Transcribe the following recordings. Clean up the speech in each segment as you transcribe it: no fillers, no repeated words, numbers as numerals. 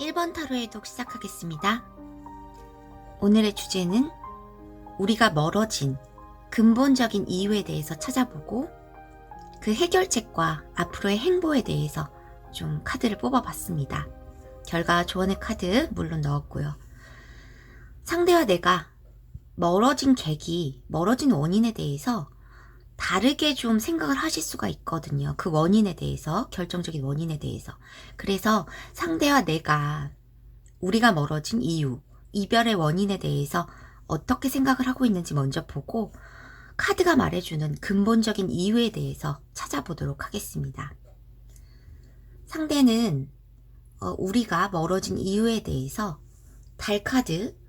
1번 타로의 독 시작하겠습니다. 오늘의 주제는 우리가 멀어진 근본적인 이유에 대해서 찾아보고 그 해결책과 앞으로의 행보에 대해서 좀 카드를 뽑아봤습니다. 결과 조언의 카드 물론 넣었고요. 상대와 내가 멀어진 계기, 멀어진 원인에 대해서 다르게 좀 생각을 하실 수가 있거든요. 그 원인에 대해서, 결정적인 원인에 대해서. 그래서 상대와 내가, 우리가 멀어진 이유, 이별의 원인에 대해서 어떻게 생각을 하고 있는지 먼저 보고 카드가 말해주는 근본적인 이유에 대해서 찾아보도록 하겠습니다. 상대는 우리가 멀어진 이유에 대해서 달 카드,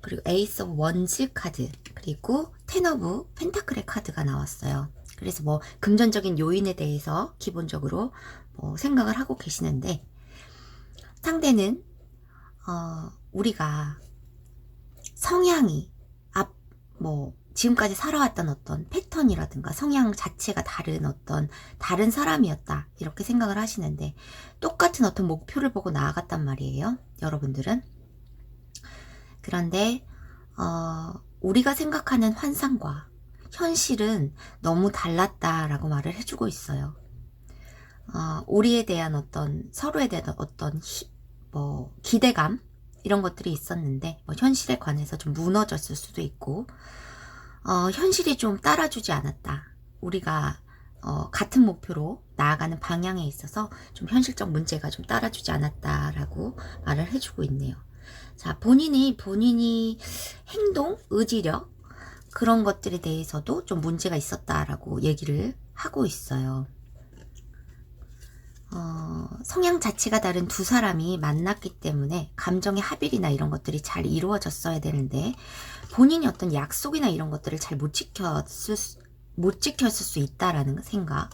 그리고 에이스 오브 원즈 카드, 그리고 텐 오브 펜타클의 카드가 나왔어요. 그래서 뭐 금전적인 요인에 대해서 기본적으로 생각을 하고 계시는데, 상대는 우리가 성향이 지금까지 살아왔던 어떤 패턴이라든가 성향 자체가 다른 사람이었다, 이렇게 생각을 하시는데, 똑같은 어떤 목표를 보고 나아갔단 말이에요, 여러분들은. 그런데 우리가 생각하는 환상과 현실은 너무 달랐다라고 말을 해주고 있어요. 우리에 대한 서로에 대한 기대감, 이런 것들이 있었는데, 현실에 관해서 좀 무너졌을 수도 있고, 현실이 좀 따라주지 않았다. 우리가 같은 목표로 나아가는 방향에 있어서 좀 현실적 문제가 좀 따라주지 않았다라고 말을 해주고 있네요. 자, 본인이 행동, 의지력, 그런 것들에 대해서도 좀 문제가 있었다라고 얘기를 하고 있어요. 성향 자체가 다른 두 사람이 만났기 때문에 감정의 합일이나 이런 것들이 잘 이루어졌어야 되는데, 본인이 어떤 약속이나 이런 것들을 잘 못 지켰을 수 있다라는 생각.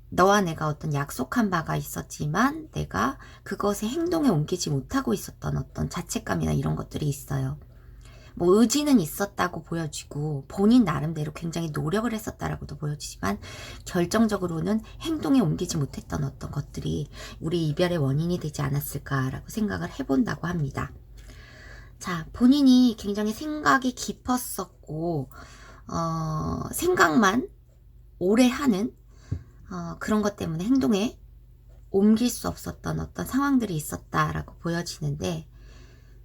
너와 내가 어떤 약속한 바가 있었지만 내가 그것에 행동에 옮기지 못하고 있었던 어떤 자책감이나 이런 것들이 있어요. 의지는 있었다고 보여지고 본인 나름대로 굉장히 노력을 했었다라고도 보여지지만, 결정적으로는 행동에 옮기지 못했던 어떤 것들이 우리 이별의 원인이 되지 않았을까라고 생각을 해본다고 합니다. 자, 본인이 굉장히 생각이 깊었었고 생각만 오래 하는 그런 것 때문에 행동에 옮길 수 없었던 어떤 상황들이 있었다라고 보여지는데,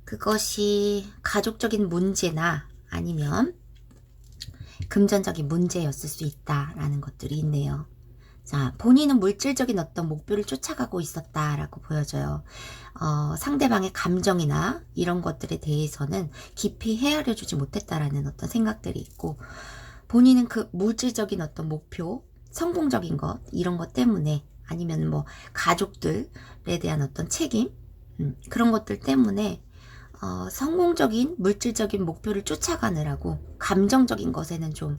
그것이 가족적인 문제나 아니면 금전적인 문제였을 수 있다라는 것들이 있네요. 자, 본인은 물질적인 어떤 목표를 쫓아가고 있었다라고 보여져요. 상대방의 감정이나 이런 것들에 대해서는 깊이 헤아려주지 못했다라는 어떤 생각들이 있고, 본인은 그 물질적인 어떤 목표, 성공적인 것, 이런 것 때문에, 아니면 가족들에 대한 어떤 책임, 그런 것들 때문에 성공적인 물질적인 목표를 쫓아가느라고 감정적인 것에는 좀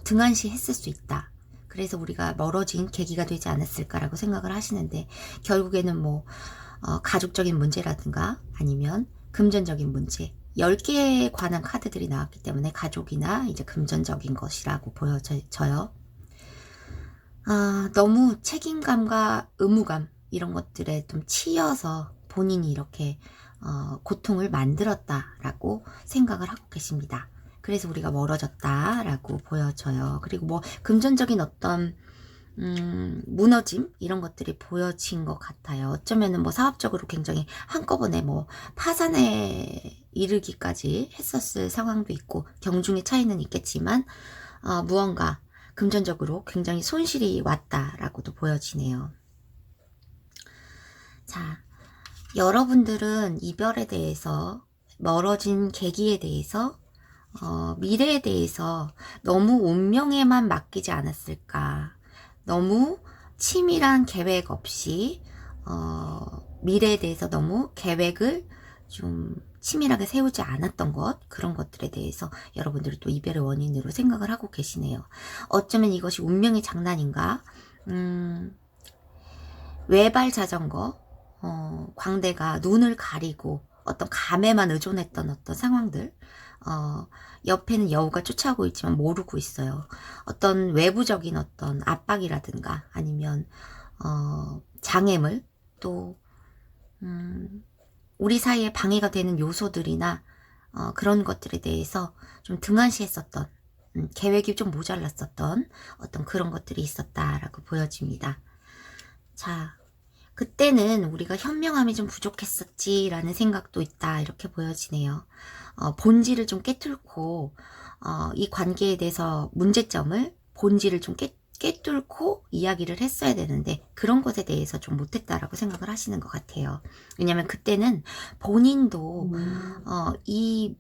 등한시했을 수 있다. 그래서 우리가 멀어진 계기가 되지 않았을까라고 생각을 하시는데, 결국에는 가족적인 문제라든가 아니면 금전적인 문제, 10개에 관한 카드들이 나왔기 때문에 가족이나 이제 금전적인 것이라고 보여져요. 너무 책임감과 의무감, 이런 것들에 좀 치여서 본인이 이렇게 고통을 만들었다라고 생각을 하고 계십니다. 그래서 우리가 멀어졌다라고 보여져요. 그리고 금전적인 어떤 무너짐, 이런 것들이 보여진 것 같아요. 어쩌면은 사업적으로 굉장히 한꺼번에 파산에 이르기까지 했었을 상황도 있고, 경중의 차이는 있겠지만 무언가 금전적으로 굉장히 손실이 왔다라고도 보여지네요. 자, 여러분들은 이별에 대해서, 멀어진 계기에 대해서, 미래에 대해서 너무 운명에만 맡기지 않았을까. 너무 치밀한 계획 없이 미래에 대해서 너무 계획을 좀 치밀하게 세우지 않았던 것, 그런 것들에 대해서 여러분들이 또 이별의 원인으로 생각을 하고 계시네요. 어쩌면 이것이 운명의 장난인가? 외발 자전거, 광대가 눈을 가리고 어떤 감에만 의존했던 어떤 상황들, 옆에는 여우가 쫓아오고 있지만 모르고 있어요. 어떤 외부적인 어떤 압박이라든가 아니면 장애물, 또 우리 사이에 방해가 되는 요소들이나 그런 것들에 대해서 좀 등한시했었던, 계획이 좀 모자랐었던 어떤 그런 것들이 있었다라고 보여집니다. 자, 그때는 우리가 현명함이 좀 부족했었지라는 생각도 있다, 이렇게 보여지네요. 본질을 좀 깨뚫고 이 관계에 대해서 문제점을, 본질을 좀 깨뚫고 이야기를 했어야 되는데 그런 것에 대해서 좀 못했다라고 생각을 하시는 것 같아요. 왜냐하면 그때는 본인도 이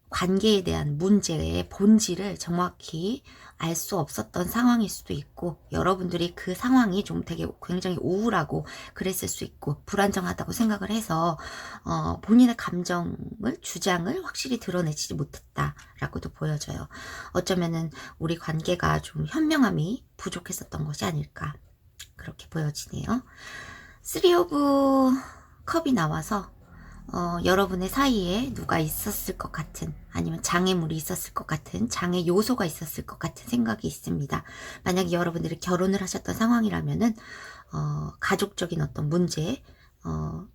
관계에 대한 문제의 본질을 정확히 알 수 없었던 상황일 수도 있고, 여러분들이 그 상황이 좀 되게 굉장히 우울하고 그랬을 수 있고 불안정하다고 생각을 해서 본인의 감정을, 주장을 확실히 드러내지 못했다라고도 보여져요. 어쩌면은 우리 관계가 좀 현명함이 부족했었던 것이 아닐까, 그렇게 보여지네요. 3 오브 컵이 나와서 여러분의 사이에 누가 있었을 것 같은, 아니면 장애물이 있었을 것 같은, 장애 요소가 있었을 것 같은 생각이 있습니다. 만약에 여러분들이 결혼을 하셨던 상황이라면은 가족적인 어떤 문제,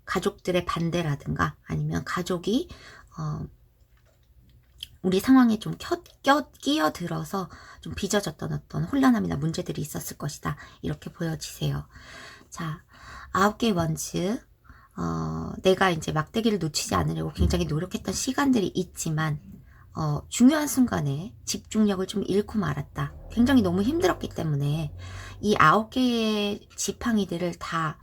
가족들의 반대라든가, 아니면 가족이 우리 상황에 좀 끼어들어서 좀 빚어졌던 어떤 혼란함이나 문제들이 있었을 것이다, 이렇게 보여지세요. 자, 9개의 원즈. 내가 이제 막대기를 놓치지 않으려고 굉장히 노력했던 시간들이 있지만 중요한 순간에 집중력을 좀 잃고 말았다. 굉장히 너무 힘들었기 때문에 이 9개의 지팡이들을 다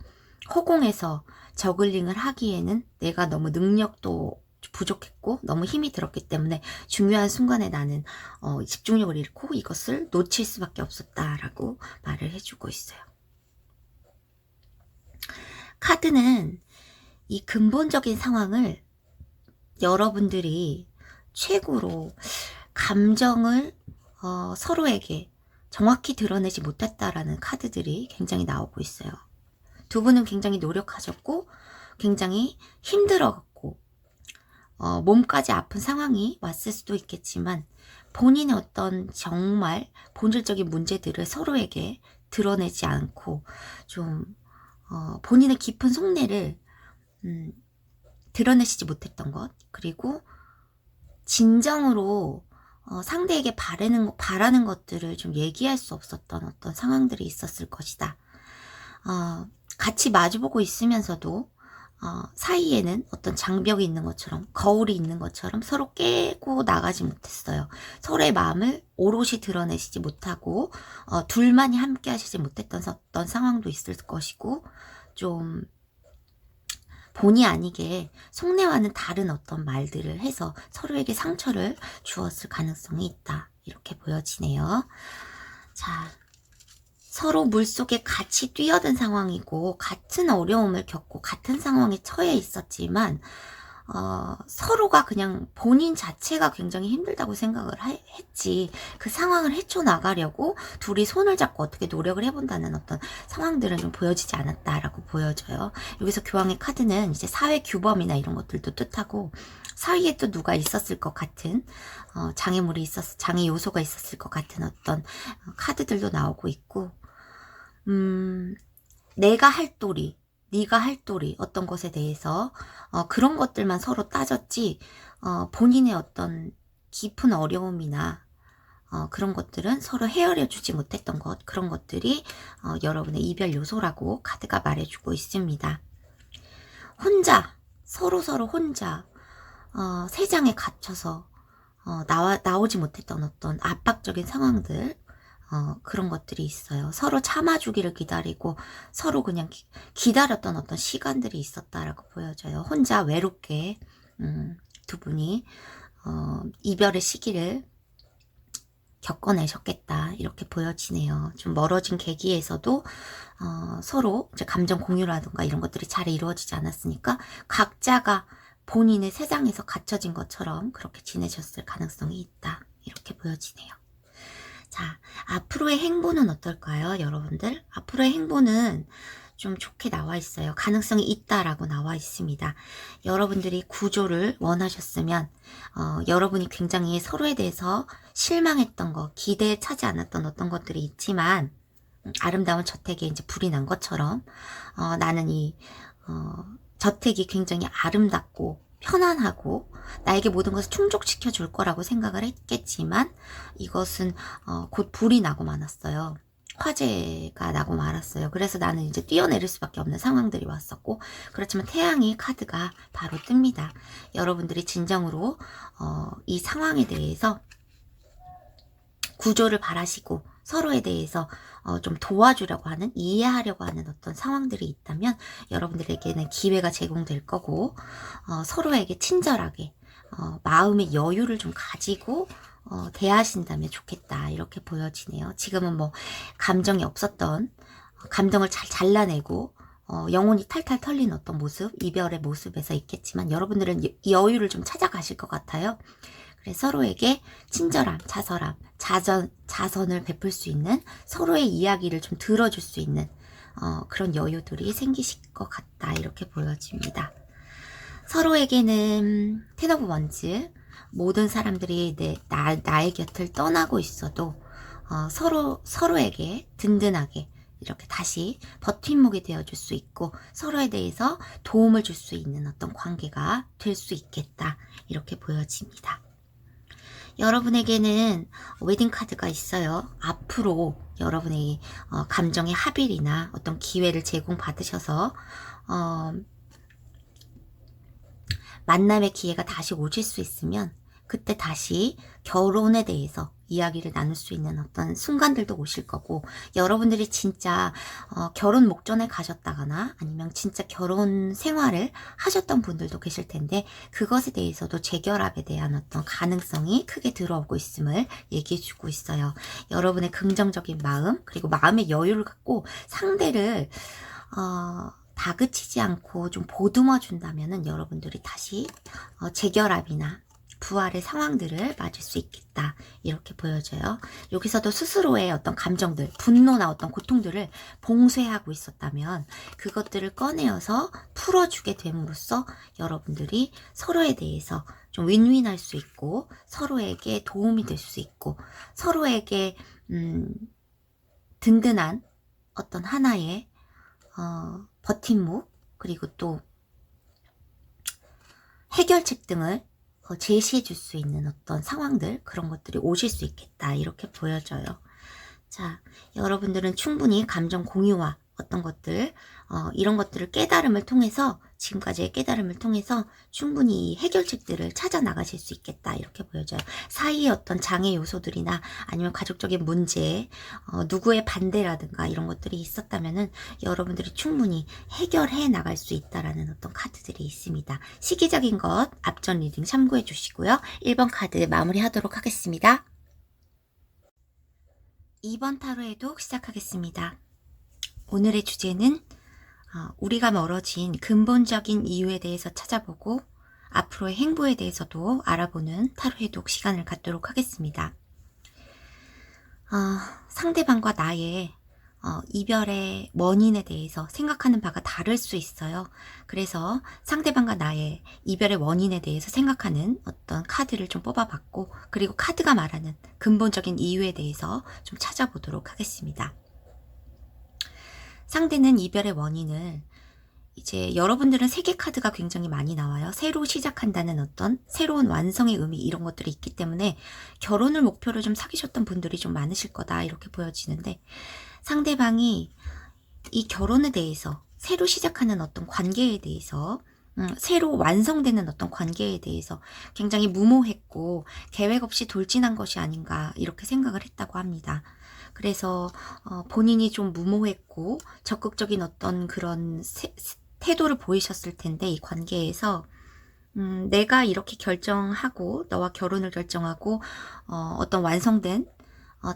허공에서 저글링을 하기에는 내가 너무 능력도 부족했고 너무 힘이 들었기 때문에 중요한 순간에 나는 집중력을 잃고 이것을 놓칠 수밖에 없었다라고 말을 해주고 있어요. 카드는 이 근본적인 상황을 여러분들이 최고로 감정을 서로에게 정확히 드러내지 못했다라는 카드들이 굉장히 나오고 있어요. 두 분은 굉장히 노력하셨고 굉장히 힘들어갔고 몸까지 아픈 상황이 왔을 수도 있겠지만 본인의 어떤 정말 본질적인 문제들을 서로에게 드러내지 않고 좀 본인의 깊은 속내를 드러내시지 못했던 것, 그리고 진정으로 상대에게 바라는 것들을 좀 얘기할 수 없었던 어떤 상황들이 있었을 것이다. 같이 마주보고 있으면서도 사이에는 어떤 장벽이 있는 것처럼, 거울이 있는 것처럼 서로 깨고 나가지 못했어요. 서로의 마음을 오롯이 드러내시지 못하고 둘만이 함께 하시지 못했던 어떤 상황도 있을 것이고, 좀 본의 아니게 속내와는 다른 어떤 말들을 해서 서로에게 상처를 주었을 가능성이 있다, 이렇게 보여지네요. 자, 서로 물속에 같이 뛰어든 상황이고 같은 어려움을 겪고 같은 상황에 처해 있었지만 서로가 그냥 본인 자체가 굉장히 힘들다고 생각을 했지, 그 상황을 헤쳐나가려고 둘이 손을 잡고 어떻게 노력을 해본다는 어떤 상황들은 좀 보여지지 않았다라고 보여져요. 여기서 교황의 카드는 이제 사회 규범이나 이런 것들도 뜻하고, 사이에 또 누가 있었을 것 같은 장애 요소가 있었을 것 같은 어떤 카드들도 나오고 있고, 내가 할 도리, 네가 할 도리, 어떤 것에 대해서 그런 것들만 서로 따졌지 본인의 어떤 깊은 어려움이나 그런 것들은 서로 헤아려 주지 못했던 것, 그런 것들이 여러분의 이별 요소라고 카드가 말해주고 있습니다. 혼자, 서로 혼자 세장에 갇혀서 나오지 못했던 어떤 압박적인 상황들, 그런 것들이 있어요. 서로 참아주기를 기다리고 서로 그냥 기다렸던 어떤 시간들이 있었다라고 보여져요. 혼자 외롭게 두 분이 이별의 시기를 겪어내셨겠다, 이렇게 보여지네요. 좀 멀어진 계기에서도 서로 이제 감정 공유라든가 이런 것들이 잘 이루어지지 않았으니까 각자가 본인의 세상에서 갇혀진 것처럼 그렇게 지내셨을 가능성이 있다, 이렇게 보여지네요. 자, 앞으로의 행보는 어떨까요, 여러분들? 앞으로의 행보는 좀 좋게 나와 있어요. 가능성이 있다라고 나와 있습니다. 여러분들이 구조를 원하셨으면 여러분이 굉장히 서로에 대해서 실망했던 거, 기대에 차지 않았던 어떤 것들이 있지만 아름다운 저택에 이제 불이 난 것처럼 나는 이 저택이 굉장히 아름답고 편안하고 나에게 모든 것을 충족시켜 줄 거라고 생각을 했겠지만 이것은 곧 불이 나고 말았어요. 화재가 나고 말았어요. 그래서 나는 이제 뛰어내릴 수밖에 없는 상황들이 왔었고, 그렇지만 태양의 카드가 바로 뜹니다. 여러분들이 진정으로 이 상황에 대해서 구조를 바라시고 서로에 대해서 좀 도와주려고 하는, 이해하려고 하는 어떤 상황들이 있다면 여러분들에게는 기회가 제공될 거고, 서로에게 친절하게 마음의 여유를 좀 가지고 대하신다면 좋겠다, 이렇게 보여지네요. 지금은 뭐 감정이 없었던, 감정을 잘 잘라내고 영혼이 탈탈 털린 어떤 모습, 이별의 모습에서 있겠지만 여러분들은 여유를 좀 찾아가실 것 같아요. 그래서 서로에게 친절함, 자설함, 자선을 베풀 수 있는, 서로의 이야기를 좀 들어줄 수 있는 그런 여유들이 생기실 것 같다, 이렇게 보여집니다. 서로에게는 텐 오브 원즈, 모든 사람들이 나의 곁을 떠나고 있어도 서로에게 든든하게 이렇게 다시 버팀목이 되어줄 수 있고, 서로에 대해서 도움을 줄 수 있는 어떤 관계가 될 수 있겠다, 이렇게 보여집니다. 여러분에게는 웨딩카드가 있어요. 앞으로 여러분의 감정의 합일이나 어떤 기회를 제공받으셔서 만남의 기회가 다시 오실 수 있으면 그때 다시 결혼에 대해서 이야기를 나눌 수 있는 어떤 순간들도 오실 거고, 여러분들이 진짜 결혼 목전에 가셨다거나 아니면 진짜 결혼 생활을 하셨던 분들도 계실 텐데, 그것에 대해서도 재결합에 대한 어떤 가능성이 크게 들어오고 있음을 얘기해 주고 있어요. 여러분의 긍정적인 마음, 그리고 마음의 여유를 갖고 상대를 다그치지 않고 좀 보듬어 준다면은 여러분들이 다시 재결합이나 부활의 상황들을 맞을 수 있겠다, 이렇게 보여져요. 여기서도 스스로의 어떤 감정들, 분노나 어떤 고통들을 봉쇄하고 있었다면 그것들을 꺼내어서 풀어주게 됨으로써 여러분들이 서로에 대해서 좀 윈윈할 수 있고, 서로에게 도움이 될 수 있고, 서로에게 든든한 어떤 하나의 버팀목, 그리고 또 해결책 등을 제시해 줄 수 있는 어떤 상황들, 그런 것들이 오실 수 있겠다, 이렇게 보여져요. 자, 여러분들은 충분히 감정 공유와 어떤 것들, 이런 것들을 깨달음을 통해서, 지금까지의 깨달음을 통해서 충분히 해결책들을 찾아 나가실 수 있겠다, 이렇게 보여져요. 사이의 어떤 장애 요소들이나 아니면 가족적인 문제, 누구의 반대라든가 이런 것들이 있었다면은 여러분들이 충분히 해결해 나갈 수 있다라는 어떤 카드들이 있습니다. 시기적인 것 앞전 리딩 참고해 주시고요. 1번 카드 마무리하도록 하겠습니다. 2번 타로 해독 시작하겠습니다. 오늘의 주제는 우리가 멀어진 근본적인 이유에 대해서 찾아보고 앞으로의 행보에 대해서도 알아보는 타로 해독 시간을 갖도록 하겠습니다. 상대방과 나의 이별의 원인에 대해서 생각하는 바가 다를 수 있어요. 그래서 상대방과 나의 이별의 원인에 대해서 생각하는 어떤 카드를 좀 뽑아봤고, 그리고 카드가 말하는 근본적인 이유에 대해서 좀 찾아보도록 하겠습니다. 상대는 이별의 원인을, 이제 여러분들은 세계 카드가 굉장히 많이 나와요. 새로 시작한다는 어떤 새로운 완성의 의미, 이런 것들이 있기 때문에 결혼을 목표로 좀 사귀셨던 분들이 좀 많으실 거다, 이렇게 보여지는데, 상대방이 이 결혼에 대해서, 새로 시작하는 어떤 관계에 대해서, 새로 완성되는 어떤 관계에 대해서 굉장히 무모했고 계획 없이 돌진한 것이 아닌가, 이렇게 생각을 했다고 합니다. 그래서 본인이 좀 무모했고 적극적인 어떤 그런 태도를 보이셨을 텐데, 이 관계에서 내가 이렇게 결정하고 너와 결혼을 결정하고 어떤 완성된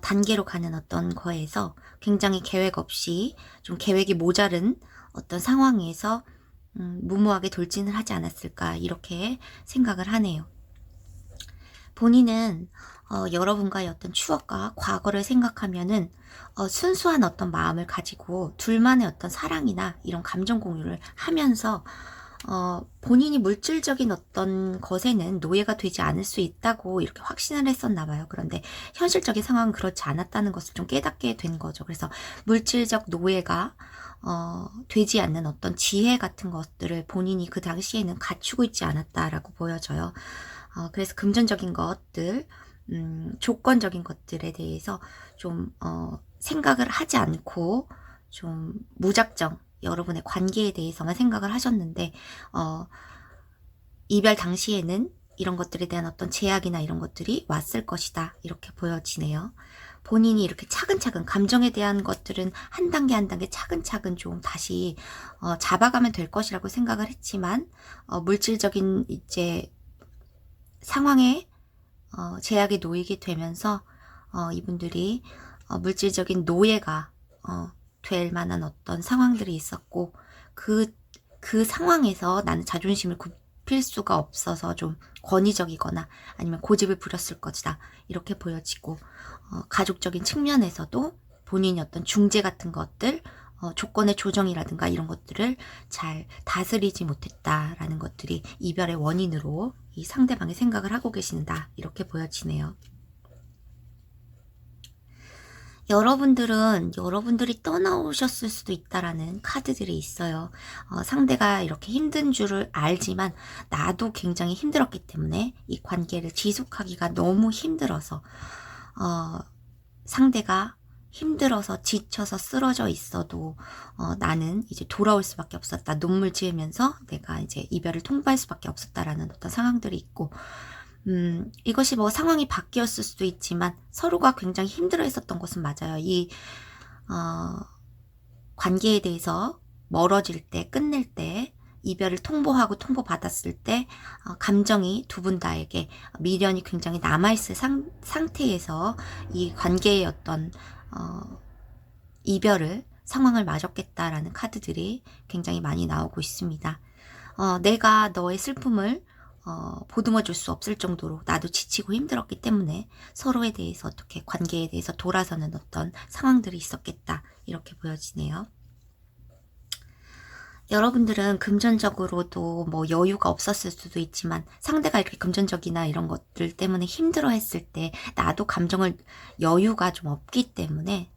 단계로 가는 어떤 거에서 굉장히 계획 없이 좀 계획이 모자른 어떤 상황에서 무모하게 돌진을 하지 않았을까, 이렇게 생각을 하네요. 본인은 여러분과의 어떤 추억과 과거를 생각하면은 순수한 어떤 마음을 가지고 둘만의 어떤 사랑이나 이런 감정 공유를 하면서 본인이 물질적인 어떤 것에는 노예가 되지 않을 수 있다고 이렇게 확신을 했었나 봐요. 그런데 현실적인 상황은 그렇지 않았다는 것을 좀 깨닫게 된 거죠. 그래서 물질적 노예가 되지 않는 어떤 지혜 같은 것들을 본인이 그 당시에는 갖추고 있지 않았다라고 보여져요. 그래서 금전적인 것들, 조건적인 것들에 대해서 좀 생각을 하지 않고 좀 무작정 여러분의 관계에 대해서만 생각을 하셨는데 이별 당시에는 이런 것들에 대한 어떤 제약이나 이런 것들이 왔을 것이다, 이렇게 보여지네요. 본인이 이렇게 차근차근 감정에 대한 것들은 한 단계 한 단계 차근차근 좀 다시 잡아가면 될 것이라고 생각을 했지만 물질적인 이제 상황에 제약에 놓이게 되면서 이분들이 물질적인 노예가 될 만한 어떤 상황들이 있었고 그 상황에서 나는 자존심을 굽힐 수가 없어서 좀 권위적이거나 아니면 고집을 부렸을 것이다, 이렇게 보여지고 가족적인 측면에서도 본인이 어떤 중재 같은 것들, 조건의 조정이라든가 이런 것들을 잘 다스리지 못했다라는 것들이 이별의 원인으로 이 상대방의 생각을 하고 계신다, 이렇게 보여지네요. 여러분들은 여러분들이 떠나오셨을 수도 있다라는 카드들이 있어요. 상대가 이렇게 힘든 줄을 알지만 나도 굉장히 힘들었기 때문에 이 관계를 지속하기가 너무 힘들어서 상대가 힘들어서 지쳐서 쓰러져 있어도 나는 이제 돌아올 수밖에 없었다, 눈물 지으면서 내가 이제 이별을 통보할 수밖에 없었다라는 어떤 상황들이 있고, 이것이 뭐 상황이 바뀌었을 수도 있지만 서로가 굉장히 힘들어 했었던 것은 맞아요. 이 관계에 대해서 멀어질 때, 끝낼 때, 이별을 통보하고 통보받았을 때 감정이 두 분 다에게 미련이 굉장히 남아있을 상태에서 이 관계의 어떤 이별을 상황을 맞았겠다라는 카드들이 굉장히 많이 나오고 있습니다. 내가 너의 슬픔을 보듬어 줄 수 없을 정도로 나도 지치고 힘들었기 때문에 서로에 대해서 어떻게 관계에 대해서 돌아서는 어떤 상황들이 있었겠다, 이렇게 보여지네요. 여러분들은 금전적으로도 뭐 여유가 없었을 수도 있지만 상대가 이렇게 금전적이나 이런 것들 때문에 힘들어 했을 때 나도 감정을 여유가 좀 없기 때문에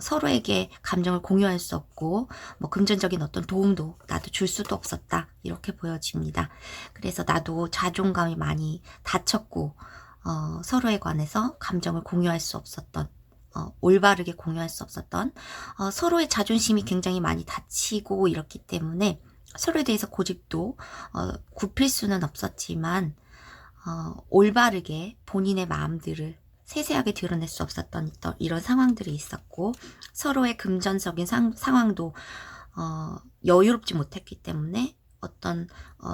서로에게 감정을 공유할 수 없고 뭐 금전적인 어떤 도움도 나도 줄 수도 없었다, 이렇게 보여집니다. 그래서 나도 자존감이 많이 다쳤고 서로에 관해서 감정을 공유할 수 없었던, 올바르게 공유할 수 없었던, 서로의 자존심이 굉장히 많이 다치고 이렇기 때문에 서로에 대해서 고집도 굽힐 수는 없었지만 올바르게 본인의 마음들을 세세하게 드러낼 수 없었던 이런 상황들이 있었고, 서로의 금전적인 상황도 여유롭지 못했기 때문에 어떤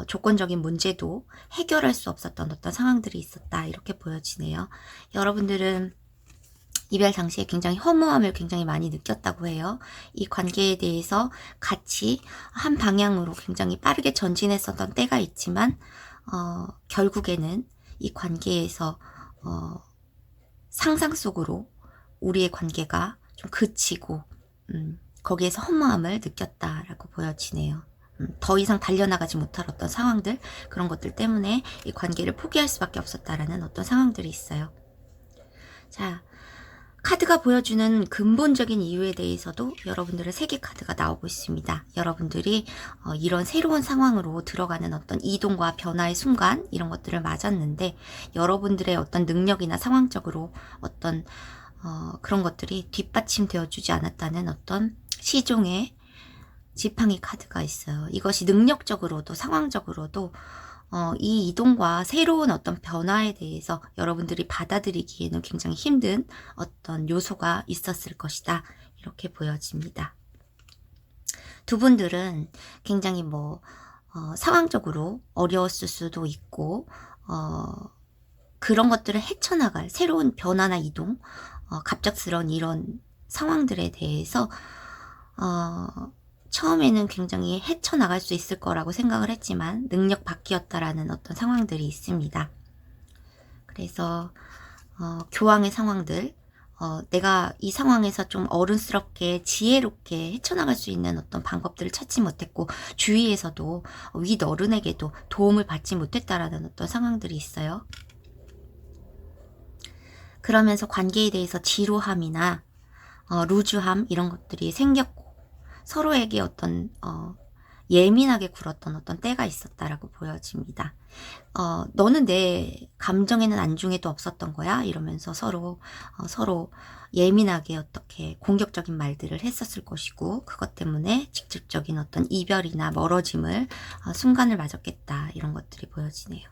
조건적인 문제도 해결할 수 없었던 어떤 상황들이 있었다, 이렇게 보여지네요. 여러분들은 이별 당시에 굉장히 허무함을 굉장히 많이 느꼈다고 해요. 이 관계에 대해서 같이 한 방향으로 굉장히 빠르게 전진했었던 때가 있지만 결국에는 이 관계에서 상상 속으로 우리의 관계가 좀 그치고 거기에서 허무함을 느꼈다라고 보여지네요. 더 이상 달려나가지 못할 어떤 상황들, 그런 것들 때문에 이 관계를 포기할 수밖에 없었다라는 어떤 상황들이 있어요. 자, 카드가 보여주는 근본적인 이유에 대해서도 여러분들의 3개 카드가 나오고 있습니다. 여러분들이 이런 새로운 상황으로 들어가는 어떤 이동과 변화의 순간, 이런 것들을 맞았는데 여러분들의 어떤 능력이나 상황적으로 어떤 그런 것들이 뒷받침되어 주지 않았다는 어떤 시종의 지팡이 카드가 있어요. 이것이 능력적으로도 상황적으로도 이 이동과 새로운 어떤 변화에 대해서 여러분들이 받아들이기에는 굉장히 힘든 어떤 요소가 있었을 것이다, 이렇게 보여집니다. 두 분들은 굉장히 뭐 상황적으로 어려웠을 수도 있고 그런 것들을 헤쳐나갈 새로운 변화나 이동, 갑작스러운 이런 상황들에 대해서 처음에는 굉장히 헤쳐나갈 수 있을 거라고 생각을 했지만 능력 밖이었다라는 어떤 상황들이 있습니다. 그래서 교황의 상황들, 내가 이 상황에서 좀 어른스럽게 지혜롭게 헤쳐나갈 수 있는 어떤 방법들을 찾지 못했고 주위에서도 윗 어른에게도 도움을 받지 못했다라는 어떤 상황들이 있어요. 그러면서 관계에 대해서 지루함이나 루즈함 이런 것들이 생겼고 서로에게 어떤 예민하게 굴었던 어떤 때가 있었다라고 보여집니다. 너는 내 감정에는 안중에도 없었던 거야? 이러면서 서로 예민하게 어떻게 공격적인 말들을 했었을 것이고 그것 때문에 직접적인 어떤 이별이나 멀어짐을 순간을 맞았겠다 이런 것들이 보여지네요.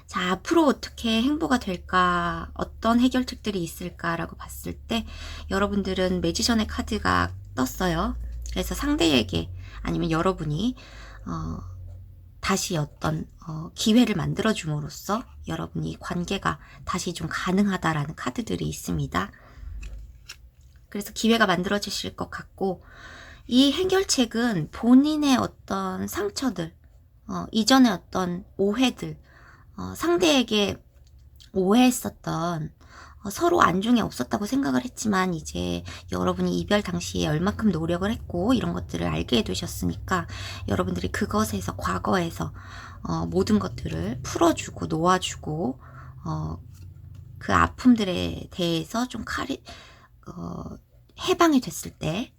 자, 앞으로 어떻게 행보가 될까? 어떤 해결책들이 있을까라고 봤을 때 여러분들은 매지션의 카드가 떴어요. 그래서 상대에게 아니면 여러분이 다시 어떤 기회를 만들어 줌으로써 여러분이 관계가 다시 좀 가능하다라는 카드들이 있습니다. 그래서 기회가 만들어지실 것 같고 이 해결책은 본인의 어떤 상처들, 이전의 어떤 오해들, 상대에게 오해했었던 서로 안중에 없었다고 생각을 했지만 이제 여러분이 이별 당시에 얼마큼 노력을 했고 이런 것들을 알게 되셨으니까 여러분들이 그것에서 과거에서 모든 것들을 풀어주고 놓아주고 그 아픔들에 대해서 좀 해방이 됐을 때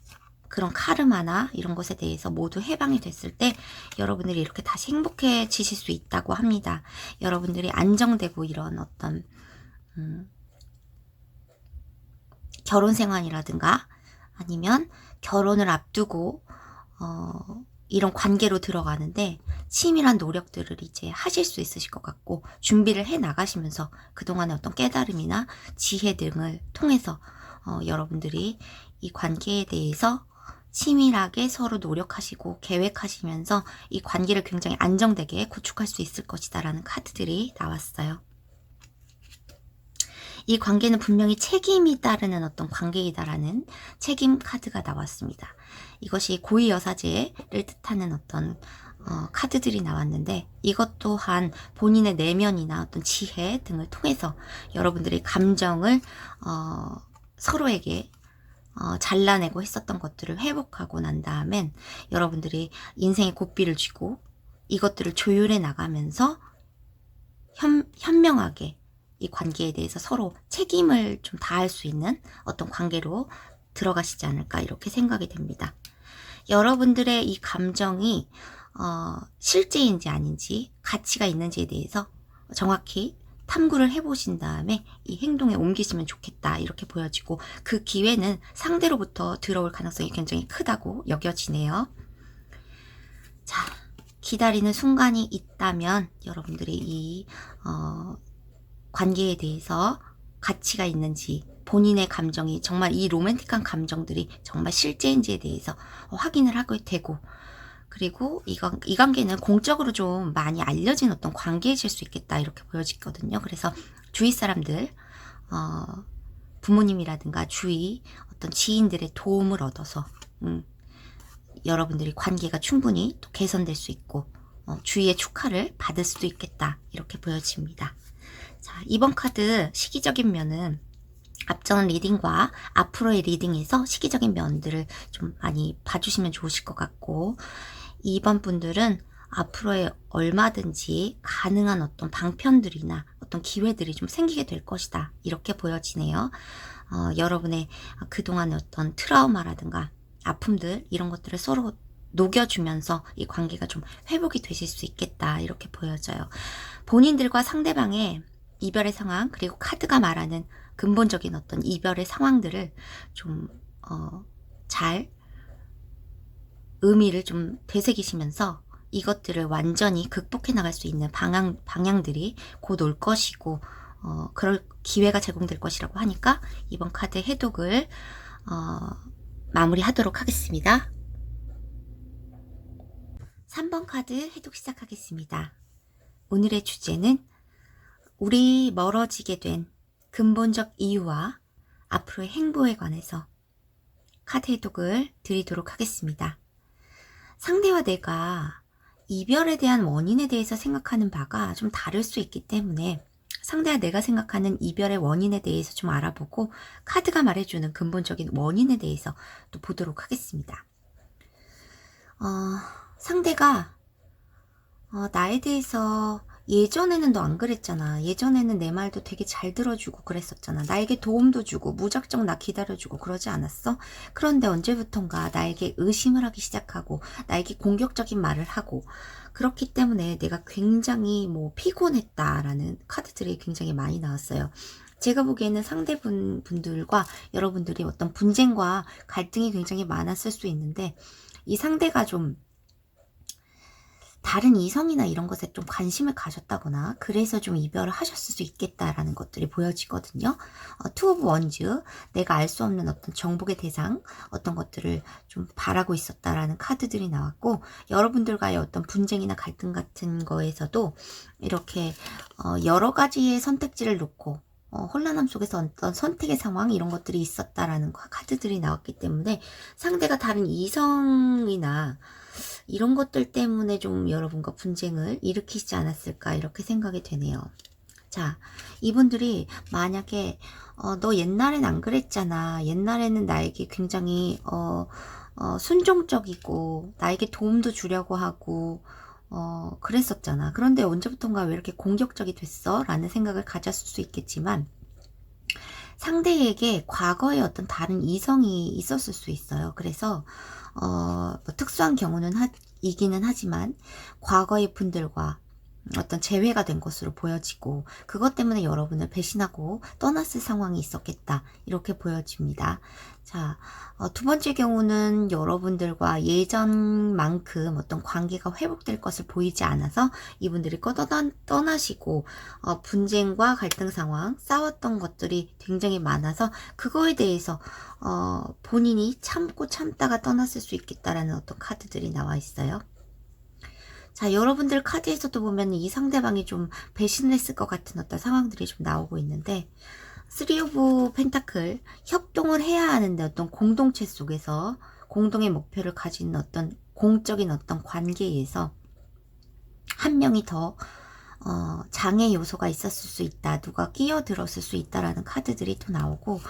그런 카르마나 이런 것에 대해서 모두 해방이 됐을 때 여러분들이 이렇게 다시 행복해지실 수 있다고 합니다. 여러분들이 안정되고 이런 어떤 결혼 생활이라든가 아니면 결혼을 앞두고 이런 관계로 들어가는데 치밀한 노력들을 이제 하실 수 있으실 것 같고 준비를 해 나가시면서 그동안의 어떤 깨달음이나 지혜 등을 통해서 여러분들이 이 관계에 대해서 치밀하게 서로 노력하시고 계획하시면서 이 관계를 굉장히 안정되게 구축할 수 있을 것이다 라는 카드들이 나왔어요. 이 관계는 분명히 책임이 따르는 어떤 관계이다라는 책임 카드가 나왔습니다. 이것이 고위여사제를 뜻하는 어떤 카드들이 나왔는데 이것 또한 본인의 내면이나 어떤 지혜 등을 통해서 여러분들이 감정을 서로에게 잘라내고 했었던 것들을 회복하고 난 다음엔 여러분들이 인생의 고삐를 쥐고 이것들을 조율해 나가면서 현명하게 이 관계에 대해서 서로 책임을 좀 다할 수 있는 어떤 관계로 들어가시지 않을까 이렇게 생각이 됩니다. 여러분들의 이 감정이 실제인지 아닌지 가치가 있는지에 대해서 정확히 탐구를 해보신 다음에 이 행동에 옮기시면 좋겠다 이렇게 보여지고 그 기회는 상대로부터 들어올 가능성이 굉장히 크다고 여겨지네요. 자, 기다리는 순간이 있다면 여러분들이 이 관계에 대해서 가치가 있는지 본인의 감정이 정말 이 로맨틱한 감정들이 정말 실제인지에 대해서 확인을 하게 되고 그리고 이 관계는 공적으로 좀 많이 알려진 어떤 관계이실 수 있겠다 이렇게 보여지거든요. 그래서 주위 사람들 부모님이라든가 주위 어떤 지인들의 도움을 얻어서 여러분들이 관계가 충분히 또 개선될 수 있고 주위의 축하를 받을 수도 있겠다 이렇게 보여집니다. 자, 이번 카드 시기적인 면은 앞전 리딩과 앞으로의 리딩에서 시기적인 면들을 좀 많이 봐주시면 좋으실 것 같고 2번 분들은 앞으로의 얼마든지 가능한 어떤 방편들이나 어떤 기회들이 좀 생기게 될 것이다 이렇게 보여지네요. 여러분의 그동안의 어떤 트라우마라든가 아픔들 이런 것들을 서로 녹여주면서 이 관계가 좀 회복이 되실 수 있겠다 이렇게 보여져요. 본인들과 상대방의 이별의 상황 그리고 카드가 말하는 근본적인 어떤 이별의 상황들을 좀 잘 의미를 좀 되새기시면서 이것들을 완전히 극복해 나갈 수 있는 방향들이 곧 올 것이고 그럴 기회가 제공될 것이라고 하니까 이번 카드 해독을 마무리하도록 하겠습니다. 3번 카드 해독 시작하겠습니다. 오늘의 주제는 우리 멀어지게 된 근본적 이유와 앞으로의 행보에 관해서 카드 해독을 드리도록 하겠습니다. 상대와 내가 이별에 대한 원인에 대해서 생각하는 바가 좀 다를 수 있기 때문에 상대와 내가 생각하는 이별의 원인에 대해서 좀 알아보고 카드가 말해주는 근본적인 원인에 대해서 또 보도록 하겠습니다. 상대가 나에 대해서 예전에는 너 안 그랬잖아. 예전에는 내 말도 되게 잘 들어주고 그랬었잖아. 나에게 도움도 주고 무작정 나 기다려주고 그러지 않았어? 그런데 언제부턴가 나에게 의심을 하기 시작하고 나에게 공격적인 말을 하고 그렇기 때문에 내가 굉장히 피곤했다라는 카드들이 굉장히 많이 나왔어요. 제가 보기에는 상대분들과 여러분들이 어떤 분쟁과 갈등이 굉장히 많았을 수 있는데 이 상대가 좀 다른 이성이나 이런 것에 좀 관심을 가졌다거나 그래서 좀 이별을 하셨을 수 있겠다라는 것들이 보여지거든요. 투 오브 원즈, 내가 알 수 없는 어떤 정복의 대상, 어떤 것들을 좀 바라고 있었다라는 카드들이 나왔고 여러분들과의 어떤 분쟁이나 갈등 같은 거에서도 이렇게 여러 가지의 선택지를 놓고 혼란함 속에서 어떤 선택의 상황 이런 것들이 있었다라는 카드들이 나왔기 때문에 상대가 다른 이성이나 이런 것들 때문에 좀 여러분과 분쟁을 일으키지 않았을까 이렇게 생각이 되네요. 자, 이분들이 만약에 너 옛날엔 안 그랬잖아. 옛날에는 나에게 굉장히 순종적이고 나에게 도움도 주려고 하고 그랬었잖아. 그런데 언제부턴가 왜 이렇게 공격적이 됐어? 라는 생각을 가졌을 수 있겠지만 상대에게 과거에 어떤 다른 이성이 있었을 수 있어요. 그래서 특수한 경우는 이기는 하지만 과거의 분들과 어떤 재회가 된 것으로 보여지고 그것 때문에 여러분을 배신하고 떠났을 상황이 있었겠다 이렇게 보여집니다. 자, 두 번째 경우는 여러분들과 예전만큼 어떤 관계가 회복될 것을 보이지 않아서 이분들이 떠나시고 분쟁과 갈등 상황 싸웠던 것들이 굉장히 많아서 그거에 대해서 본인이 참고 참다가 떠났을 수 있겠다라는 어떤 카드들이 나와 있어요. 자, 여러분들 카드에서도 보면 이 상대방이 좀 배신을 했을 것 같은 어떤 상황들이 좀 나오고 있는데 쓰리 오브 펜타클, 협동을 해야 하는데 어떤 공동체 속에서 공동의 목표를 가진 어떤 공적인 어떤 관계에서 한 명이 더 장애 요소가 있었을 수 있다. 누가 끼어들었을 수 있다라는 카드들이 또 나오고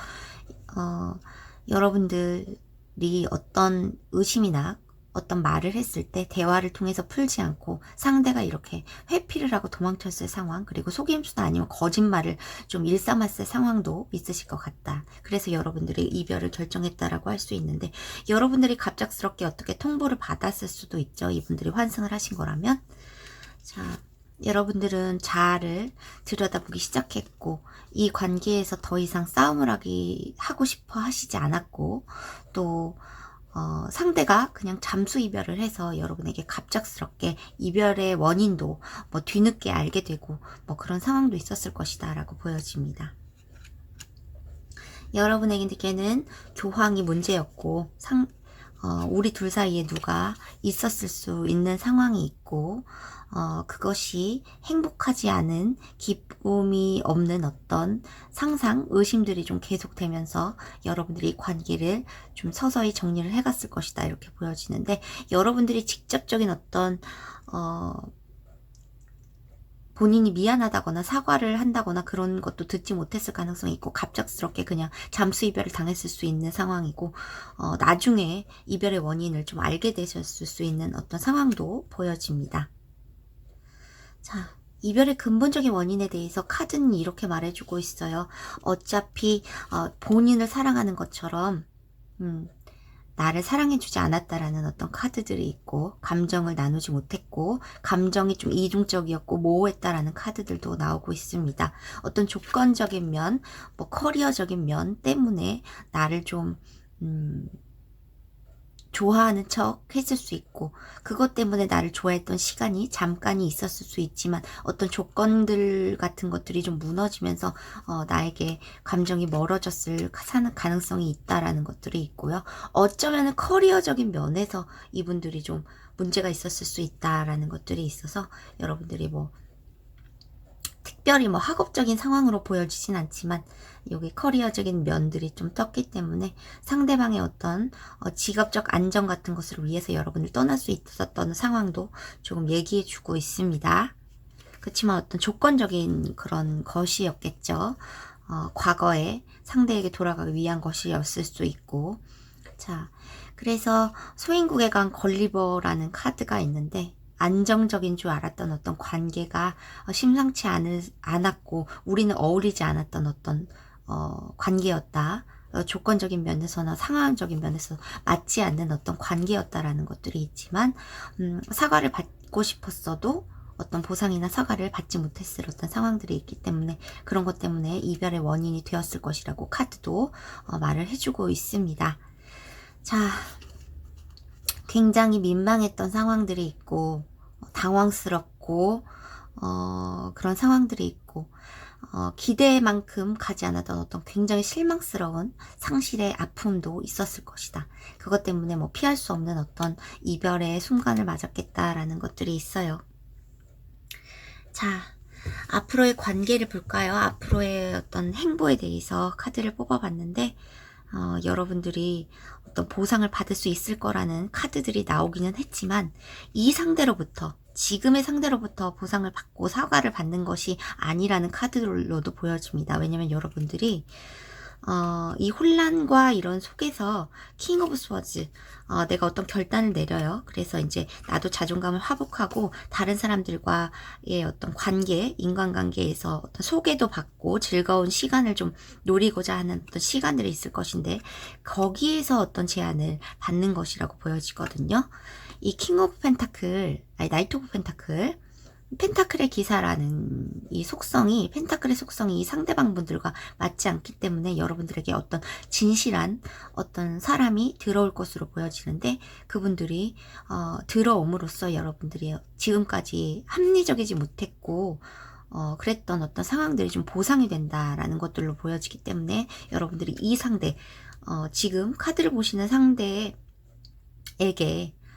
여러분들이 어떤 의심이나 어떤 말을 했을 때 대화를 통해서 풀지 않고 상대가 이렇게 회피를 하고 도망쳤을 상황 그리고 속임수나 아니면 거짓말을 좀 일삼았을 상황도 있으실 것 같다. 그래서 여러분들이 이별을 결정했다라고 할 수 있는데 여러분들이 갑작스럽게 어떻게 통보를 받았을 수도 있죠. 이분들이 환승을 하신 거라면. 자, 여러분들은 자아를 들여다보기 시작했고 이 관계에서 더 이상 싸움을 하고 싶어 하시지 않았고 또 상대가 그냥 잠수 이별을 해서 여러분에게 갑작스럽게 이별의 원인도 뒤늦게 알게 되고 그런 상황도 있었을 것이다 라고 보여집니다. 여러분에게는 교황이 문제였고 우리 둘 사이에 누가 있었을 수 있는 상황이 있고 그것이 행복하지 않은 기쁨이 없는 어떤 상상, 의심들이 좀 계속되면서 여러분들이 관계를 좀 서서히 정리를 해갔을 것이다 이렇게 보여지는데 여러분들이 직접적인 어떤 본인이 미안하다거나 사과를 한다거나 그런 것도 듣지 못했을 가능성이 있고 갑작스럽게 그냥 잠수 이별을 당했을 수 있는 상황이고 나중에 이별의 원인을 좀 알게 되셨을 수 있는 어떤 상황도 보여집니다. 자, 이별의 근본적인 원인에 대해서 카드는 이렇게 말해주고 있어요. 어차피 본인을 사랑하는 것처럼 나를 사랑해주지 않았다라는 어떤 카드들이 있고 감정을 나누지 못했고 감정이 좀 이중적이었고 모호했다라는 카드들도 나오고 있습니다. 어떤 조건적인 면, 커리어적인 면 때문에 나를 좀 좋아하는 척 했을 수 있고 그것 때문에 나를 좋아했던 시간이 잠깐이 있었을 수 있지만 어떤 조건들 같은 것들이 좀 무너지면서 나에게 감정이 멀어졌을 가능성이 있다라는 것들이 있고요. 어쩌면 커리어적인 면에서 이분들이 좀 문제가 있었을 수 있다라는 것들이 있어서 여러분들이 특별히 학업적인 상황으로 보여지진 않지만 여기 커리어적인 면들이 좀 떴기 때문에 상대방의 어떤 직업적 안정 같은 것을 위해서 여러분을 떠날 수 있었던 상황도 조금 얘기해 주고 있습니다. 그렇지만 어떤 조건적인 그런 것이었겠죠. 과거에 상대에게 돌아가기 위한 것이었을 수 있고. 자, 그래서 소인국에 간 걸리버라는 카드가 있는데, 안정적인 줄 알았던 어떤 관계가 심상치 않았고 우리는 어울리지 않았던 어떤 관계였다. 조건적인 면에서나 상황적인 면에서 맞지 않는 어떤 관계였다라는 것들이 있지만, 사과를 받고 싶었어도 어떤 보상이나 사과를 받지 못했을 어떤 상황들이 있기 때문에 그런 것 때문에 이별의 원인이 되었을 것이라고 카드도 말을 해주고 있습니다. 자, 굉장히 민망했던 상황들이 있고 당황스럽고 그런 상황들이 있고 기대만큼 가지 않았던 어떤 굉장히 실망스러운 상실의 아픔도 있었을 것이다. 그것 때문에 뭐 피할 수 없는 어떤 이별의 순간을 맞았겠다라는 것들이 있어요. 자, 앞으로의 관계를 볼까요? 앞으로의 어떤 행보에 대해서 카드를 뽑아봤는데 여러분들이 어떤 보상을 받을 수 있을 거라는 카드들이 나오기는 했지만, 이 상대로부터, 지금의 상대로부터 보상을 받고 사과를 받는 것이 아니라는 카드로도 보여집니다. 왜냐면 여러분들이 이 혼란과 이런 속에서 킹 오브 스워즈, 내가 어떤 결단을 내려요. 그래서 이제 나도 자존감을 회복하고 다른 사람들과의 어떤 관계, 인간관계에서 어떤 소개도 받고 즐거운 시간을 좀 노리고자 하는 어떤 시간들이 있을 것인데, 거기에서 어떤 제안을 받는 것이라고 보여지거든요. 이 킹 오브 펜타클, 아니 나이트 오브 펜타클, 펜타클의 기사라는 이 속성이, 펜타클의 속성이 이 상대방 분들과 맞지 않기 때문에 여러분들에게 어떤 진실한 어떤 사람이 들어올 것으로 보여지는데, 그분들이 들어옴으로써 여러분들이 지금까지 합리적이지 못했고 그랬던 어떤 상황들이 좀 보상이 된다라는 것들로 보여지기 때문에 여러분들이 이 상대, 지금 카드를 보시는 상대에게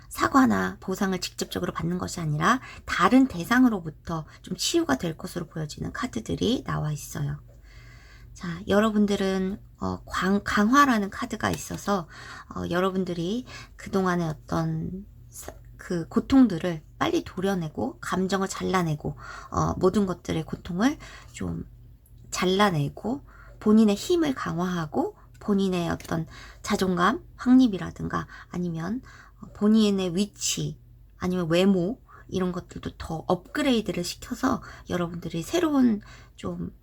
사과나 보상을 직접적으로 받는 것이 아니라 다른 대상으로부터 좀 치유가 될 것으로 보여지는 카드들이 나와 있어요. 자, 여러분들은 강화라는 카드가 있어서 여러분들이 그동안의 어떤 그 고통들을 빨리 도려내고 감정을 잘라내고 모든 것들의 고통을 좀 잘라내고 본인의 힘을 강화하고 본인의 어떤 자존감 확립이라든가 아니면 본인의 위치 아니면 외모 이런 것들도 더 업그레이드를 시켜서 여러분들이 새로운 좀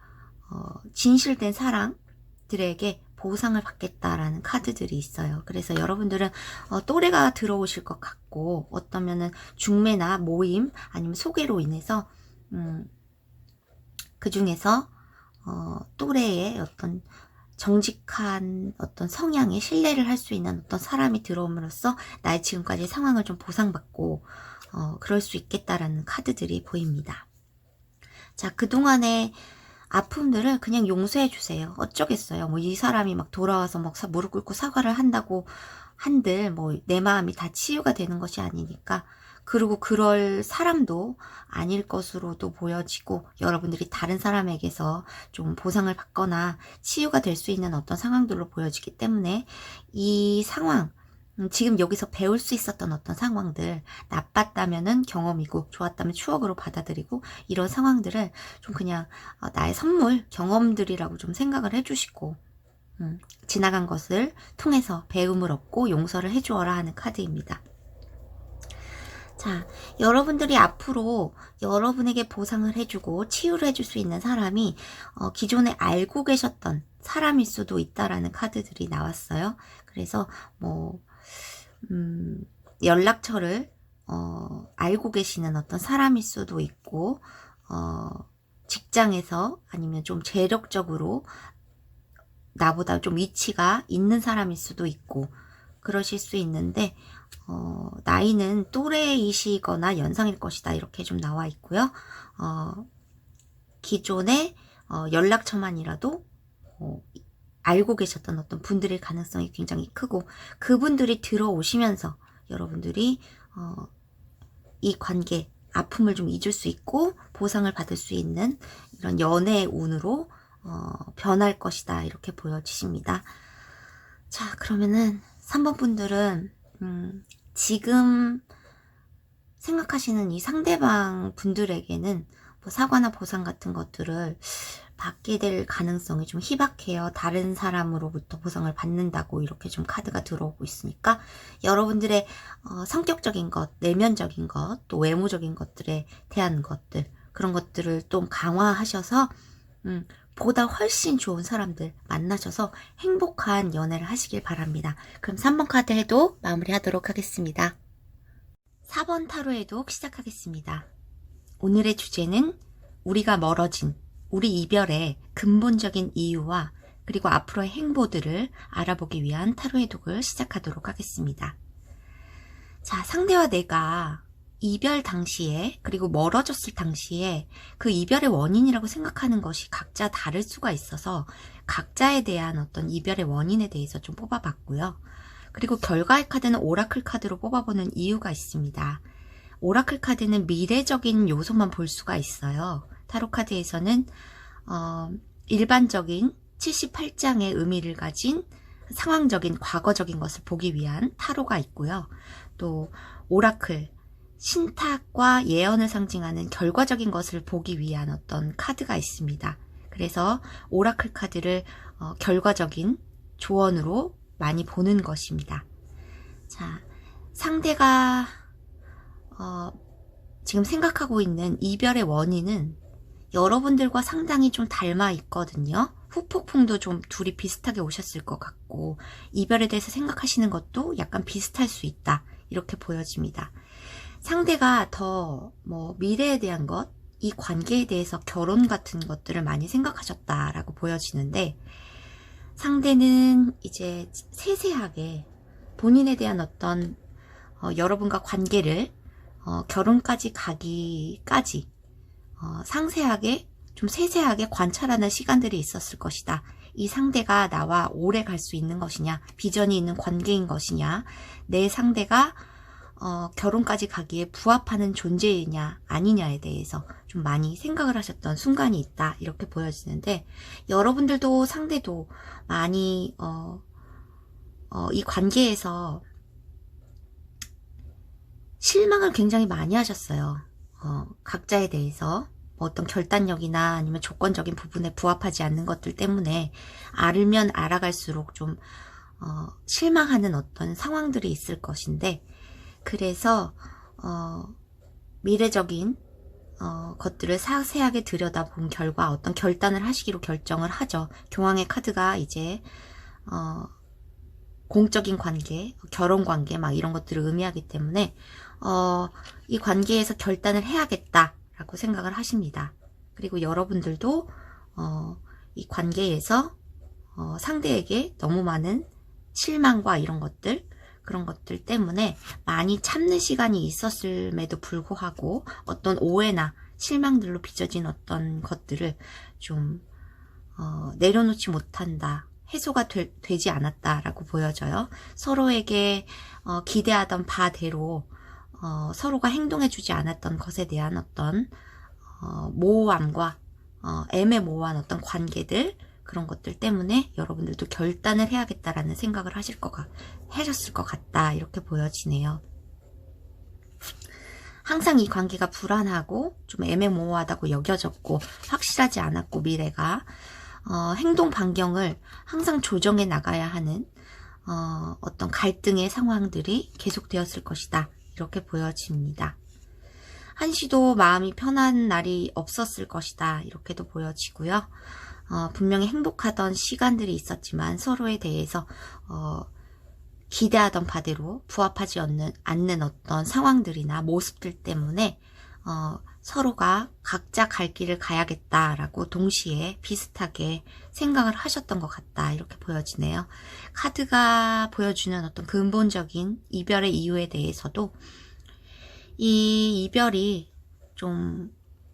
진실된 사람들에게 보상을 받겠다라는 카드들이 있어요. 그래서 여러분들은 또래가 들어오실 것 같고, 어떠면은 중매나 모임 아니면 소개로 인해서 그 중에서 또래의 어떤 정직한 어떤 성향에 신뢰를 할 수 있는 어떤 사람이 들어옴으로써 나의 지금까지의 상황을 좀 보상받고 그럴 수 있겠다라는 카드들이 보입니다. 자, 그동안의 아픔들을 그냥 용서해 주세요. 어쩌겠어요. 뭐 이 사람이 막 돌아와서 막 무릎 꿇고 사과를 한다고 한들 뭐 내 마음이 다 치유가 되는 것이 아니니까. 그리고 그럴 사람도 아닐 것으로도 보여지고, 여러분들이 다른 사람에게서 좀 보상을 받거나 치유가 될 수 있는 어떤 상황들로 보여지기 때문에 이 상황, 지금 여기서 배울 수 있었던 어떤 상황들, 나빴다면은 경험이고 좋았다면 추억으로 받아들이고, 이런 상황들을 좀 그냥 나의 선물, 경험들이라고 좀 생각을 해주시고, 지나간 것을 통해서 배움을 얻고 용서를 해주어라 하는 카드입니다. 자, 여러분들이 앞으로 여러분에게 보상을 해주고 치유를 해줄 수 있는 사람이 기존에 알고 계셨던 사람일 수도 있다라는 카드들이 나왔어요. 그래서 뭐 연락처를 알고 계시는 어떤 사람일 수도 있고, 직장에서 아니면 좀 재력적으로 나보다 좀 위치가 있는 사람일 수도 있고 그러실 수 있는데, 나이는 또래이시거나 연상일 것이다 이렇게 좀 나와 있고요. 기존에 연락처만이라도 알고 계셨던 어떤 분들의 가능성이 굉장히 크고, 그분들이 들어오시면서 여러분들이 이 관계 아픔을 좀 잊을 수 있고 보상을 받을 수 있는 이런 연애의 운으로 변할 것이다 이렇게 보여지십니다. 자, 그러면은 3번 분들은 지금 생각하시는 이 상대방 분들에게는 뭐 사과나 보상 같은 것들을 받게 될 가능성이 좀 희박해요. 다른 사람으로부터 보상을 받는다고 이렇게 좀 카드가 들어오고 있으니까 여러분들의 성격적인 것, 내면적인 것, 또 외모적인 것들에 대한 것들, 그런 것들을 좀 강화하셔서 보다 훨씬 좋은 사람들 만나셔서 행복한 연애를 하시길 바랍니다. 그럼 3번 카드 해독 마무리하도록 하겠습니다. 4번 타로 해독 시작하겠습니다. 오늘의 주제는 우리가 멀어진 우리 이별의 근본적인 이유와 그리고 앞으로의 행보들을 알아보기 위한 타로 해독을 시작하도록 하겠습니다. 자, 상대와 내가 이별 당시에 그리고 멀어졌을 당시에 그 이별의 원인이라고 생각하는 것이 각자 다를 수가 있어서 각자에 대한 어떤 이별의 원인에 대해서 좀 뽑아봤고요. 그리고 결과의 카드는 오라클 카드로 뽑아보는 이유가 있습니다. 오라클 카드는 미래적인 요소만 볼 수가 있어요. 타로 카드에서는 일반적인 78장의 의미를 가진 상황적인 과거적인 것을 보기 위한 타로가 있고요. 또 오라클, 신탁과 예언을 상징하는 결과적인 것을 보기 위한 어떤 카드가 있습니다. 그래서 오라클 카드를 결과적인 조언으로 많이 보는 것입니다. 자, 상대가 지금 생각하고 있는 이별의 원인은 여러분들과 상당히 좀 닮아 있거든요. 후폭풍도 좀 둘이 비슷하게 오셨을 것 같고 이별에 대해서 생각하시는 것도 약간 비슷할 수 있다. 이렇게 보여집니다. 상대가 더 미래에 대한 것, 이 관계에 대해서 결혼 같은 것들을 많이 생각하셨다라고 보여지는데 상대는 이제 세세하게 본인에 대한 어떤 여러분과 관계를 결혼까지 가기까지 상세하게 좀 세세하게 관찰하는 시간들이 있었을 것이다. 이 상대가 나와 오래 갈 수 있는 것이냐, 비전이 있는 관계인 것이냐, 내 상대가 결혼까지 가기에 부합하는 존재이냐 아니냐에 대해서 좀 많이 생각을 하셨던 순간이 있다. 이렇게 보여지는데 여러분들도 상대도 많이 이 관계에서 실망을 굉장히 많이 하셨어요. 각자에 대해서 어떤 결단력이나 아니면 조건적인 부분에 부합하지 않는 것들 때문에 알면 알아갈수록 좀 실망하는 어떤 상황들이 있을 것인데 그래서 미래적인 것들을 세세하게 들여다본 결과 어떤 결단을 하시기로 결정을 하죠. 교황의 카드가 이제 공적인 관계, 결혼 관계 막 이런 것들을 의미하기 때문에 이 관계에서 결단을 해야겠다라고 생각을 하십니다. 그리고 여러분들도 이 관계에서 상대에게 너무 많은 실망과 이런 것들 그런 것들 때문에 많이 참는 시간이 있었음에도 불구하고 어떤 오해나 실망들로 빚어진 어떤 것들을 좀 내려놓지 못한다. 해소가 되지 않았다라고 보여져요. 서로에게 기대하던 바대로 서로가 행동해주지 않았던 것에 대한 어떤 모호함과 애매모호한 어떤 관계들 그런 것들 때문에 여러분들도 결단을 해야겠다라는 생각을 하셨을 것 같다 이렇게 보여지네요. 항상 이 관계가 불안하고 좀 애매모호하다고 여겨졌고 확실하지 않았고 미래가 행동 반경을 항상 조정해 나가야 하는 어떤 갈등의 상황들이 계속되었을 것이다 이렇게 보여집니다. 한시도 마음이 편한 날이 없었을 것이다 이렇게도 보여지고요. 분명히 행복하던 시간들이 있었지만 서로에 대해서 기대하던 바대로 부합하지 않는 어떤 상황들이나 모습들 때문에 서로가 각자 갈 길을 가야겠다라고 동시에 비슷하게 생각을 하셨던 것 같다 이렇게 보여지네요. 카드가 보여주는 어떤 근본적인 이별의 이유에 대해서도 이 이별이 좀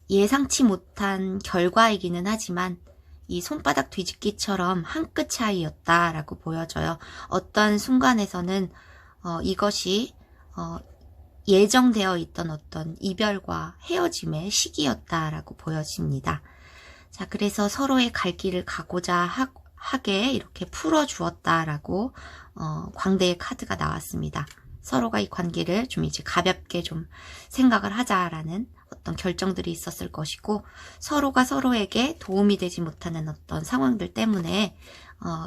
예상치 못한 결과이기는 하지만 이 손바닥 뒤집기처럼 한 끗 차이였다라고 보여져요. 어떤 순간에서는 이것이 예정되어 있던 어떤 이별과 헤어짐의 시기였다라고 보여집니다. 자, 그래서 서로의 갈 길을 가고자 하게 이렇게 풀어주었다라고 광대의 카드가 나왔습니다. 서로가 이 관계를 좀 이제 가볍게 좀 생각을 하자라는 어떤 결정들이 있었을 것이고, 서로가 서로에게 도움이 되지 못하는 어떤 상황들 때문에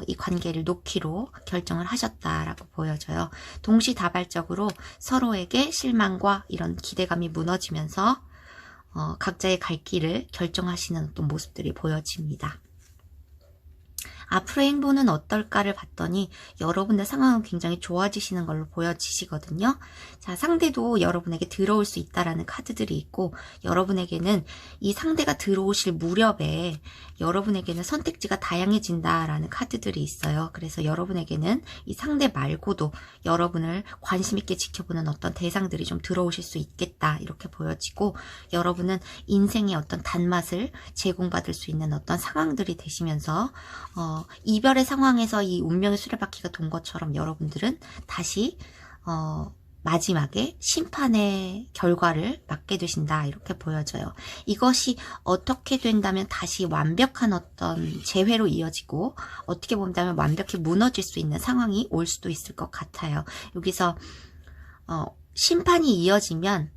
이 관계를 놓기로 결정을 하셨다라고 보여져요. 동시다발적으로 서로에게 실망과 이런 기대감이 무너지면서 각자의 갈 길을 결정하시는 어떤 모습들이 보여집니다. 앞으로의 행보는 어떨까를 봤더니 여러분의 상황은 굉장히 좋아지시는 걸로 보여지시거든요. 자, 상대도 여러분에게 들어올 수 있다라는 카드들이 있고, 여러분에게는 이 상대가 들어오실 무렵에 여러분에게는 선택지가 다양해진다라는 카드들이 있어요. 그래서 여러분에게는 이 상대 말고도 여러분을 관심 있게 지켜보는 어떤 대상들이 좀 들어오실 수 있겠다, 이렇게 보여지고, 여러분은 인생의 어떤 단맛을 제공받을 수 있는 어떤 상황들이 되시면서 이별의 상황에서 이 운명의 수레바퀴가 돈 것처럼 여러분들은 다시 마지막에 심판의 결과를 맞게 되신다, 이렇게 보여져요. 이것이 어떻게 된다면 다시 완벽한 어떤 재회로 이어지고, 어떻게 본다면 완벽히 무너질 수 있는 상황이 올 수도 있을 것 같아요. 여기서 심판이 이어지면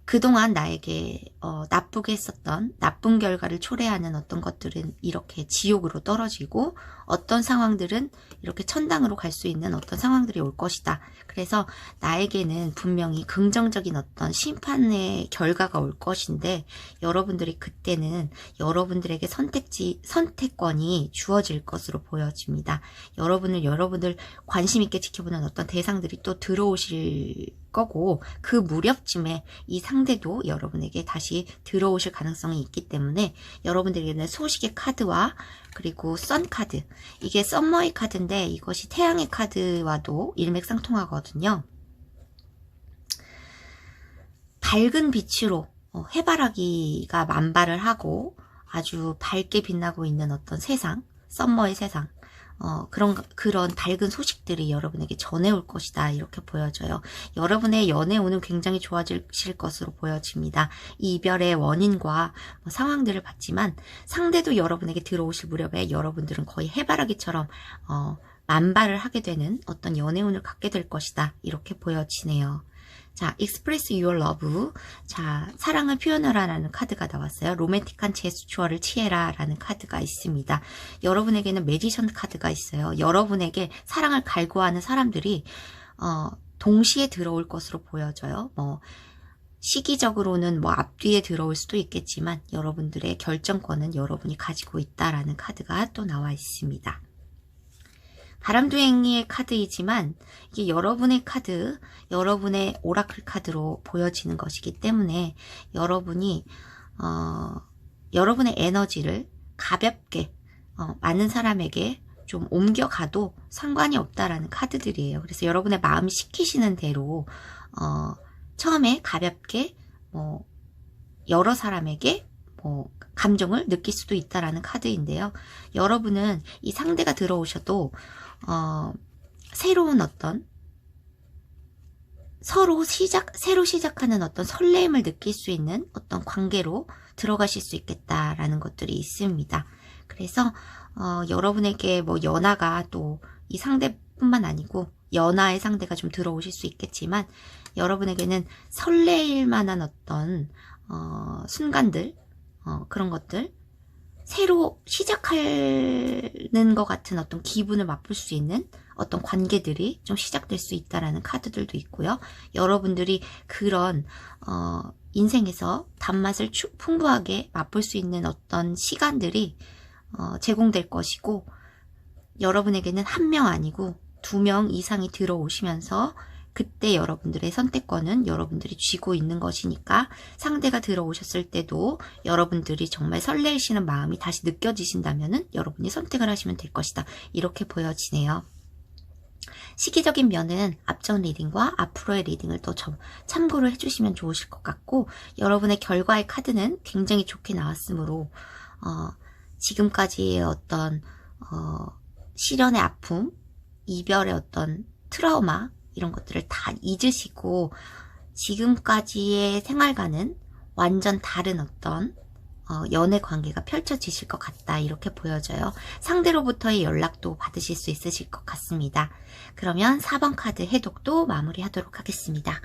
그동안 나에게 나쁘게 했었던 나쁜 결과를 초래하는 어떤 것들은 이렇게 지옥으로 떨어지고, 어떤 상황들은 이렇게 천당으로 갈 수 있는 어떤 상황들이 올 것이다. 그래서 나에게는 분명히 긍정적인 어떤 심판의 결과가 올 것인데, 여러분들이 그때는 여러분들에게 선택권이 주어질 것으로 보여집니다. 여러분을 관심 있게 지켜보는 어떤 대상들이 또 들어오실 거고, 그 무렵쯤에 이 상대도 여러분에게 다시 들어오실 가능성이 있기 때문에, 여러분들에게는 소식의 카드와 그리고 선 카드, 이게 썸머의 카드인데 이것이 태양의 카드와도 일맥상통하거든요. 밝은 빛으로 해바라기가 만발을 하고 아주 밝게 빛나고 있는 어떤 세상, 썸머의 세상, 그런 밝은 소식들이 여러분에게 전해올 것이다, 이렇게 보여져요. 여러분의 연애운은 굉장히 좋아지실 것으로 보여집니다. 이 이별의 원인과 상황들을 봤지만, 상대도 여러분에게 들어오실 무렵에 여러분들은 거의 해바라기처럼 만발을 하게 되는 어떤 연애운을 갖게 될 것이다, 이렇게 보여지네요. 자, Express Your Love. 자, 사랑을 표현하라는 카드가 나왔어요. 로맨틱한 제스처를 취해라 라는 카드가 있습니다. 여러분에게는 매지션 카드가 있어요. 여러분에게 사랑을 갈구하는 사람들이 동시에 들어올 것으로 보여져요. 시기적으로는 앞뒤에 들어올 수도 있겠지만, 여러분들의 결정권은 여러분이 가지고 있다라는 카드가 또 나와 있습니다. 바람두행이의 카드이지만 이게 여러분의 카드, 여러분의 오라클 카드로 보여지는 것이기 때문에, 여러분이 여러분의 에너지를 가볍게 많은 사람에게 좀 옮겨가도 상관이 없다라는 카드들이에요. 그래서 여러분의 마음이 시키시는 대로 처음에 가볍게 여러 사람에게 감정을 느낄 수도 있다라는 카드인데요. 여러분은 이 상대가 들어오셔도 새로운 어떤 새로 시작하는 어떤 설렘을 느낄 수 있는 어떤 관계로 들어가실 수 있겠다라는 것들이 있습니다. 그래서 여러분에게 연하가 또 이 상대뿐만 아니고 연하의 상대가 좀 들어오실 수 있겠지만, 여러분에게는 설레일 만한 어떤 순간들, 그런 것들, 새로 시작하는 것 같은 어떤 기분을 맛볼 수 있는 어떤 관계들이 좀 시작될 수 있다라는 카드들도 있고요. 여러분들이 그런 인생에서 단맛을 풍부하게 맛볼 수 있는 어떤 시간들이 제공될 것이고, 여러분에게는 한 명 아니고 2명 이상이 들어오시면서, 그때 여러분들의 선택권은 여러분들이 쥐고 있는 것이니까, 상대가 들어오셨을 때도 여러분들이 정말 설레이시는 마음이 다시 느껴지신다면은 여러분이 선택을 하시면 될 것이다, 이렇게 보여지네요. 시기적인 면은 앞전 리딩과 앞으로의 리딩을 또 참고를 해주시면 좋으실 것 같고, 여러분의 결과의 카드는 굉장히 좋게 나왔으므로 지금까지의 어떤 시련의 아픔, 이별의 어떤 트라우마, 이런 것들을 다 잊으시고 지금까지의 생활과는 완전 다른 어떤 연애 관계가 펼쳐지실 것 같다, 이렇게 보여져요. 상대로부터의 연락도 받으실 수 있으실 것 같습니다. 그러면 4번 카드 해독도 마무리하도록 하겠습니다.